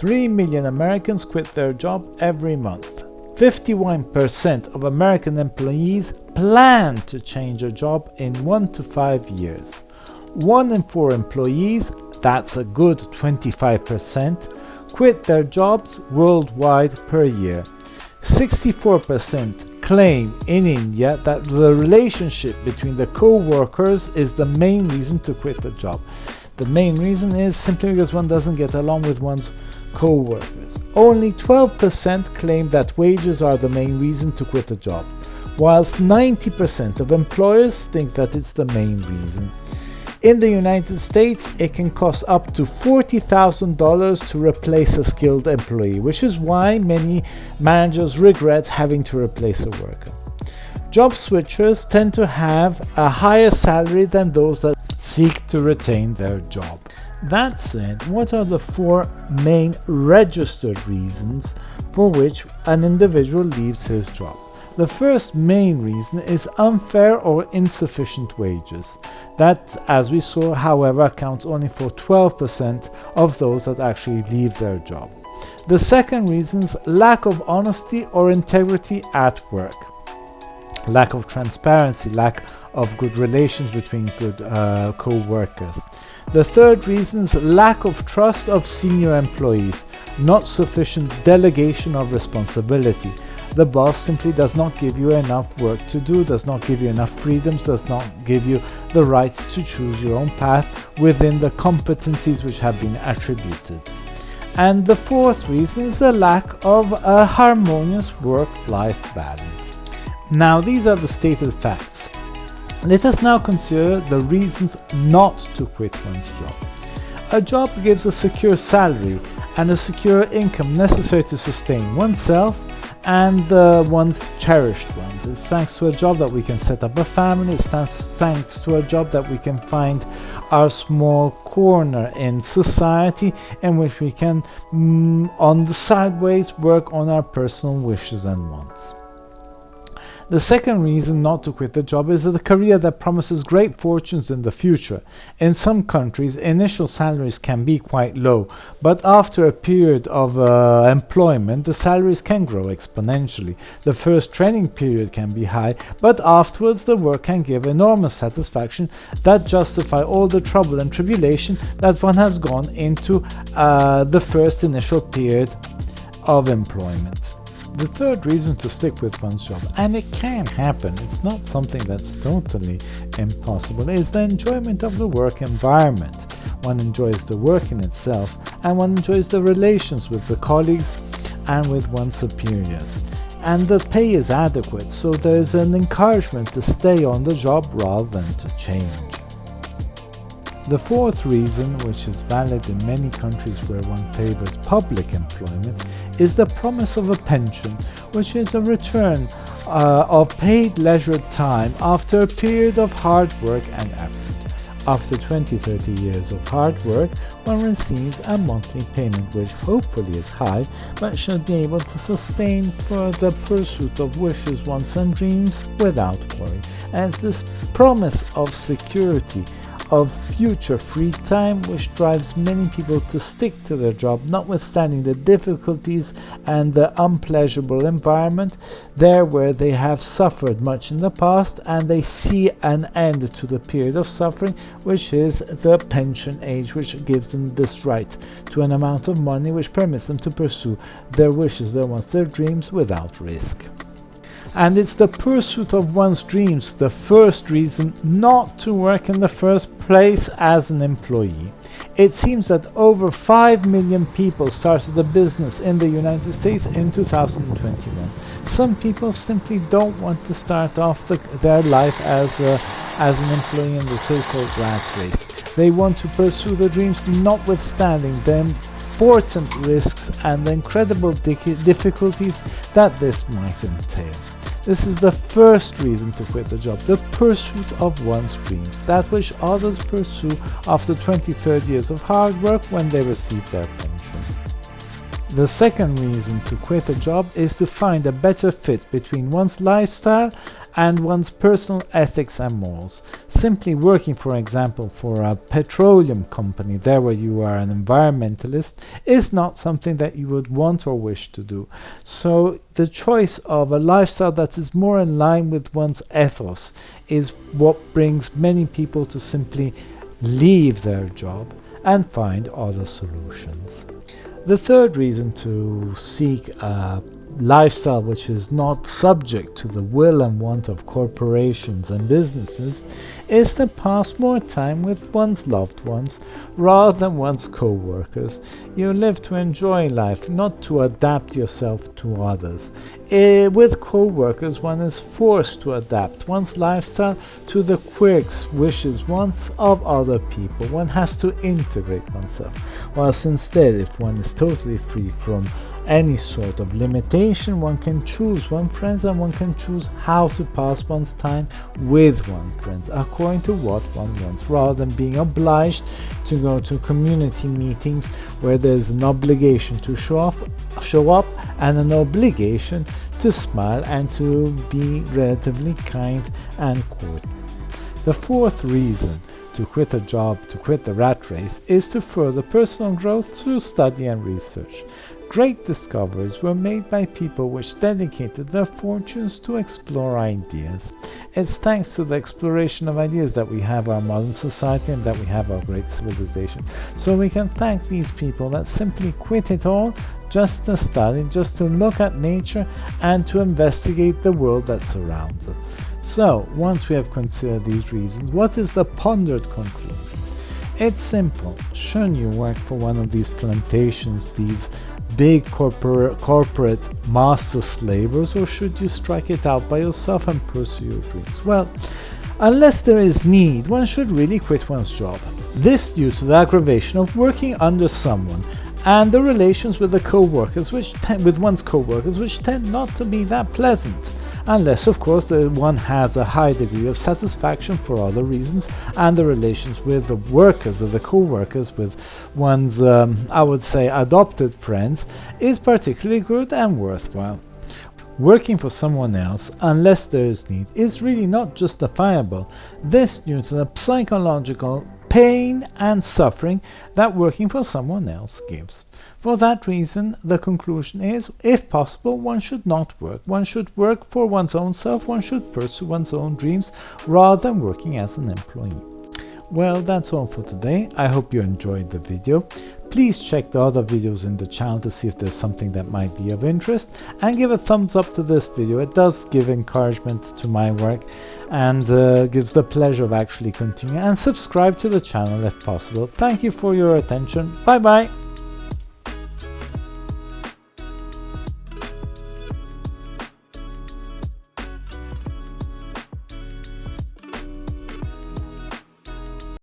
3 million Americans quit their job every month. 51% of American employees plan to change their job in 1 to 5 years. 1 in 4 employees, that's a good 25%, quit their jobs worldwide per year. 64% claim in India that the relationship between the co-workers is the main reason to quit the job. The main reason is simply because one doesn't get along with one's co-workers. Only 12% claim that wages are the main reason to quit a job, whilst 90% of employers think that it's the main reason. In the United States, it can cost up to $40,000 to replace a skilled employee, which is why many managers regret having to replace a worker. Job switchers tend to have a higher salary than those that seek to retain their job. That said, what are the 4 main registered reasons for which an individual leaves his job? The first main reason is unfair or insufficient wages. That, as we saw, however, accounts only for 12% of those that actually leave their job. The second reason is lack of honesty or integrity at work. Lack of transparency, lack of good relations between good co-workers. The third reason is lack of trust of senior employees, not sufficient delegation of responsibility. The boss simply does not give you enough work to do, does not give you enough freedoms, does not give you the right to choose your own path within the competencies which have been attributed. And the fourth reason is the lack of a harmonious work-life balance. Now, these are the stated facts. Let us now consider the reasons not to quit one's job. A job gives a secure salary and a secure income necessary to sustain oneself and one's cherished ones. It's thanks to a job that we can set up a family. It's thanks to a job that we can find our small corner in society in which we can, on the sideways, work on our personal wishes and wants. The second reason not to quit the job is a career that promises great fortunes in the future. In some countries, initial salaries can be quite low, but after a period of employment, the salaries can grow exponentially. The first training period can be high, but afterwards the work can give enormous satisfaction that justify all the trouble and tribulation that one has gone into the first initial period of employment. The third reason to stick with one's job, and it can happen, it's not something that's totally impossible, is the enjoyment of the work environment. One enjoys the work in itself, and one enjoys the relations with the colleagues and with one's superiors. And the pay is adequate, so there is an encouragement to stay on the job rather than to change. The fourth reason, which is valid in many countries where one favors public employment, is the promise of a pension, which is a return of paid leisure time after a period of hard work and effort. After 20-30 years of hard work, one receives a monthly payment which hopefully is high, but should be able to sustain for the pursuit of wishes, wants and dreams without worry. As this promise of security, of future free time, which drives many people to stick to their job, notwithstanding the difficulties and the unpleasurable environment there where they have suffered much in the past, and they see an end to the period of suffering, which is the pension age, which gives them this right to an amount of money which permits them to pursue their wishes, their wants, their dreams without risk. And it's the pursuit of one's dreams, the first reason not to work in the first place as an employee. It seems that over 5 million people started a business in the United States in 2021. Some people simply don't want to start off their life as an employee in the so-called rat race. They want to pursue their dreams notwithstanding the important risks and the incredible difficulties that this might entail. This is the first reason to quit a job, the pursuit of one's dreams, that which others pursue after 20-30 years of hard work when they receive their pension. The second reason to quit a job is to find a better fit between one's lifestyle and one's personal ethics and morals. Simply working, for example, for a petroleum company, there where you are an environmentalist, is not something that you would want or wish to do. So the choice of a lifestyle that is more in line with one's ethos is what brings many people to simply leave their job and find other solutions. The third reason to seek a lifestyle which is not subject to the will and want of corporations and businesses is to pass more time with one's loved ones rather than one's co-workers. You live to enjoy life, not to adapt yourself to others. With co-workers, one is forced to adapt one's lifestyle to the quirks, wishes, wants of other people. One has to integrate oneself. Whilst instead, if one is totally free from any sort of limitation, one can choose one's friends and one can choose how to pass one's time with one's friends according to what one wants, rather than being obliged to go to community meetings where there's an obligation to show up and an obligation to smile and to be relatively kind and courteous. The fourth reason to quit a job, to quit the rat race, is to further personal growth through study and research. Great discoveries were made by people which dedicated their fortunes to explore ideas. It's thanks to the exploration of ideas that we have our modern society and that we have our great civilization. So we can thank these people that simply quit it all just to study, just to look at nature and to investigate the world that surrounds us. So, once we have considered these reasons, what is the pondered conclusion? It's simple. Shouldn't you work for one of these plantations, these big corporate master slavers, or should you strike it out by yourself and pursue your dreams? Well, unless there is need, one should really quit one's job. This due to the aggravation of working under someone and the relations with the co-workers, with one's co-workers, which tend not to be that pleasant. Unless, of course, one has a high degree of satisfaction for other reasons, and the relations with the workers, with the co-workers, with one's, I would say, adopted friends, is particularly good and worthwhile. Working for someone else, unless there is need, is really not justifiable. This due to the psychological pain and suffering that working for someone else gives. For that reason, the conclusion is, if possible, one should not work. One should work for one's own self, one should pursue one's own dreams, rather than working as an employee. Well, that's all for today. I hope you enjoyed the video. Please check the other videos in the channel to see if there's something that might be of interest, and give a thumbs up to this video. It does give encouragement to my work and gives the pleasure of actually continuing, and subscribe to the channel if possible. Thank you for your attention. Bye bye.